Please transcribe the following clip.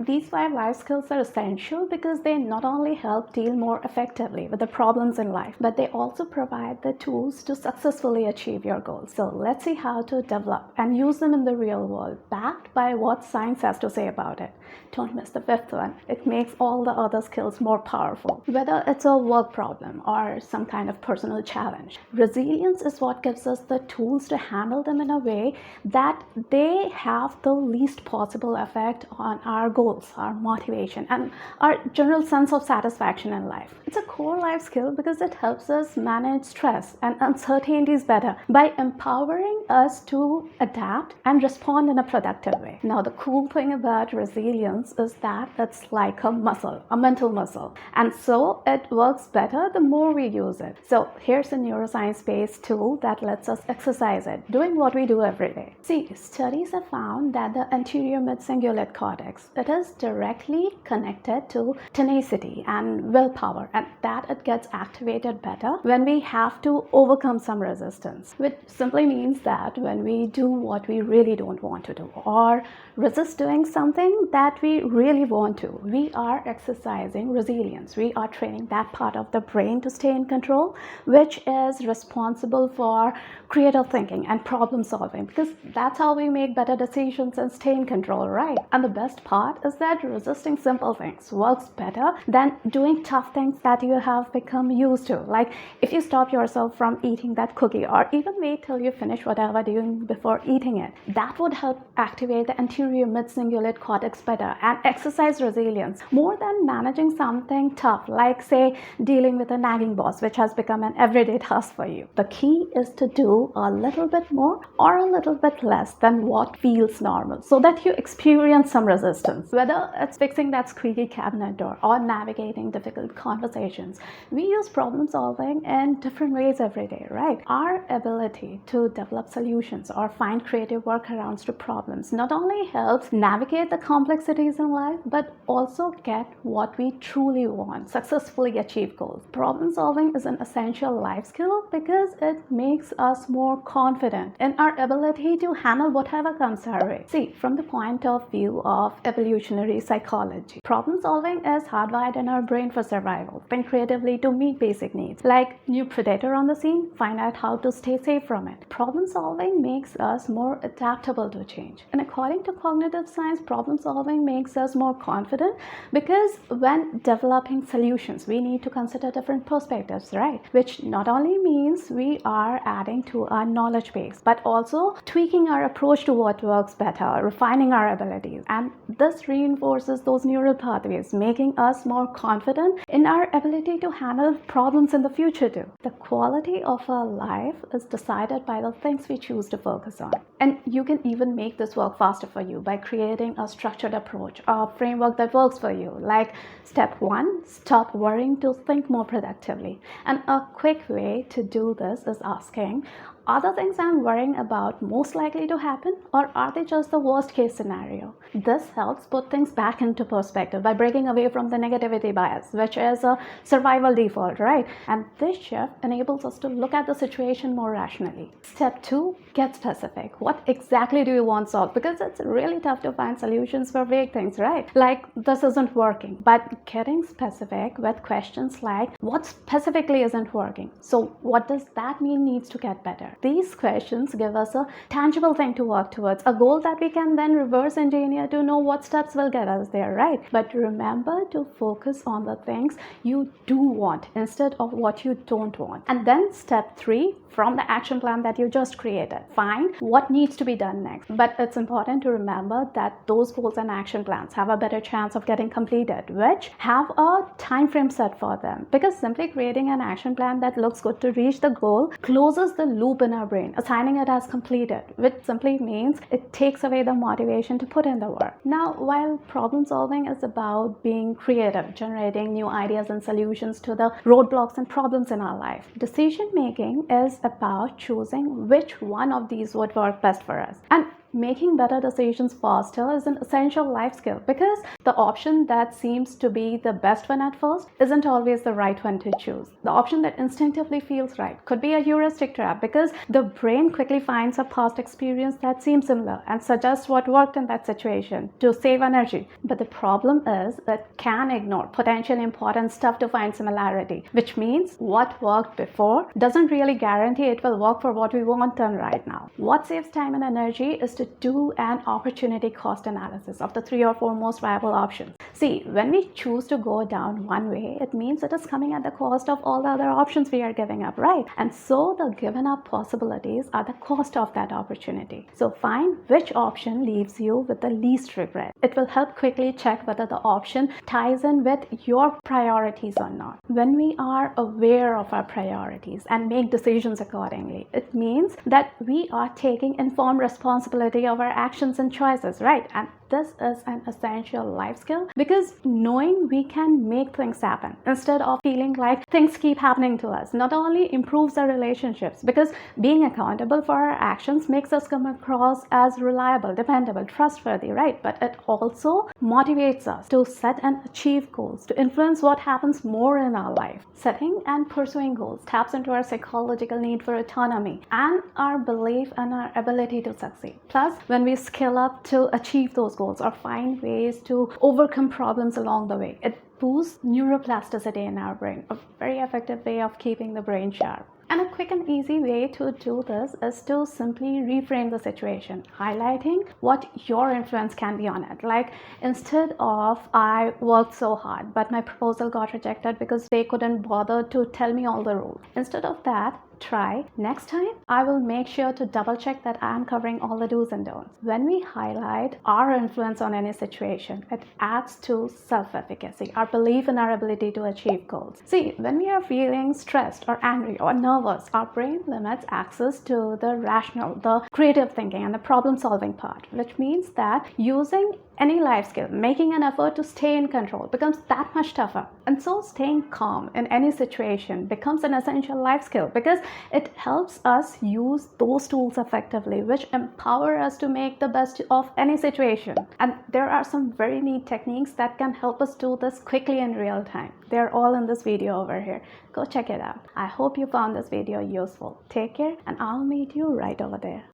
these 5 life skills are essential because they not only help deal more effectively with the problems in life, but they also provide the tools to successfully achieve your goals. So let's see how to develop and use them in the real world, backed by what science has to say about it. Don't miss the 5th one. It makes all the other skills more powerful. Whether it's a work problem or some kind of personal challenge, resilience is what gives us the tools to handle them in a way that they have the least possible effect on our goals, our motivation, and our general sense of satisfaction in life. It's a core life skill because it helps us manage stress and uncertainties better by empowering us to adapt and respond in a productive way. Now, the cool thing about resilience is that it's like a muscle, a mental muscle, and so it works better the more we use it. So here's a neuroscience-based tool that lets us exercise it, doing what we do every day. See, studies have found that the anterior mid-cingulate cortex, it is directly connected to tenacity and willpower, and that it gets activated better when we have to overcome some resistance, which simply means that when we do what we really don't want to do or resist doing something that we really want to, we are exercising resilience. We are training that part of the brain to stay in control, which is responsible for creative thinking and problem solving, because that's how we make better decisions and stay in control, right? And the best part is that resisting simple things works better than doing tough things that you have become used to. Like if you stop yourself from eating that cookie or even wait till you finish whatever doing before eating it, that would help activate the anterior mid-cingulate cortex better and exercise resilience more than managing something tough, like say dealing with a nagging boss, which has become an everyday task for you. The key is to do a little bit more or a little bit less than what feels normal, so that you experience some resistance. Whether it's fixing that squeaky cabinet door or navigating difficult conversations, we use problem solving in different ways every day, right? Our ability to develop solutions or find creative workarounds to problems not only helps navigate the complexities in life, but also get what we truly want, successfully achieve goals. Problem solving is an essential life skill because it makes us more confident in our ability to handle whatever comes our way. See, from the point of view of evolutionary psychology, problem solving is hardwired in our brain for survival. Think creatively to meet basic needs, like new predator on the scene, find out how to stay safe from it. Problem solving makes us more adaptable to change. And according to cognitive science, problem solving makes us more confident because when developing solutions, we need to consider different perspectives, right? Which not only means we are adding to our knowledge base, but also tweaking our approach to what works better, refining our abilities. And this reinforces those neural pathways, making us more confident in our ability to handle problems in the future too. The quality of our life is decided by the things we choose to focus on. And you can even make this work faster for you by creating a structured approach, a framework that works for you. Like step 1, stop worrying to think more productively. And a quick way to do this is asking, are the things I'm worrying about most likely to happen, or are they just the worst case scenario? This helps put things back into perspective by breaking away from the negativity bias, which is a survival default, right? And this shift enables us to look at the situation more rationally. Step 2, get specific. What exactly do you want solved? Because it's really tough to find solutions for vague things, right? Like, this isn't working. But getting specific with questions like, what specifically isn't working? So what does that mean needs to get better? These questions give us a tangible thing to work towards, a goal that we can then reverse engineer to know what steps will get us there, right? But remember to focus on the things you do want instead of what you don't want. And then step 3, from the action plan that you just created, find what needs to be done next. But it's important to remember that those goals and action plans have a better chance of getting completed, which have a time frame set for them. Because simply creating an action plan that looks good to reach the goal closes the loop in our brain, assigning it as completed, which simply means it takes away the motivation to put in the work. Now, while problem solving is about being creative, generating new ideas and solutions to the roadblocks and problems in our life, decision making is about choosing which one of these would work best for us. And making better decisions faster is an essential life skill, because the option that seems to be the best one at first isn't always the right one to choose. The option that instinctively feels right could be a heuristic trap, because the brain quickly finds a past experience that seems similar and suggests what worked in that situation to save energy. But the problem is that can ignore potentially important stuff to find similarity, which means what worked before doesn't really guarantee it will work for what we want done right now. What saves time and energy is to do an opportunity cost analysis of the 3 or 4 most viable options. See, when we choose to go down one way, it means it is coming at the cost of all the other options we are giving up, right? And so the given up possibilities are the cost of that opportunity. So find which option leaves you with the least regret. It will help quickly check whether the option ties in with your priorities or not. When we are aware of our priorities and make decisions accordingly, it means that we are taking informed responsibility of our actions and choices, right? And this is an essential life skill, because knowing we can make things happen instead of feeling like things keep happening to us not only improves our relationships, because being accountable for our actions makes us come across as reliable, dependable, trustworthy, right? But it also motivates us to set and achieve goals, to influence what happens more in our life. Setting and pursuing goals taps into our psychological need for autonomy and our belief in our ability to succeed. Plus, when we skill up to achieve those goals or find ways to overcome problems along the way, it boosts neuroplasticity in our brain, a very effective way of keeping the brain sharp. And a quick and easy way to do this is to simply reframe the situation, highlighting what your influence can be on it. Like, instead of I worked so hard but my proposal got rejected because they couldn't bother to tell me all the rules, instead of that, try next time I will make sure to double check that I am covering all the do's and don'ts. When we highlight our influence on any situation, it adds to self-efficacy, our belief in our ability to achieve goals. See, when we are feeling stressed or angry or nervous, our brain limits access to the rational, the creative thinking and the problem-solving part, which means that using any life skill, making an effort to stay in control, becomes that much tougher. And so staying calm in any situation becomes an essential life skill, because it helps us use those tools effectively, which empower us to make the best of any situation. And there are some very neat techniques that can help us do this quickly in real time. They're all in this video over here. Go check it out. I hope you found this video useful. Take care, and I'll meet you right over there.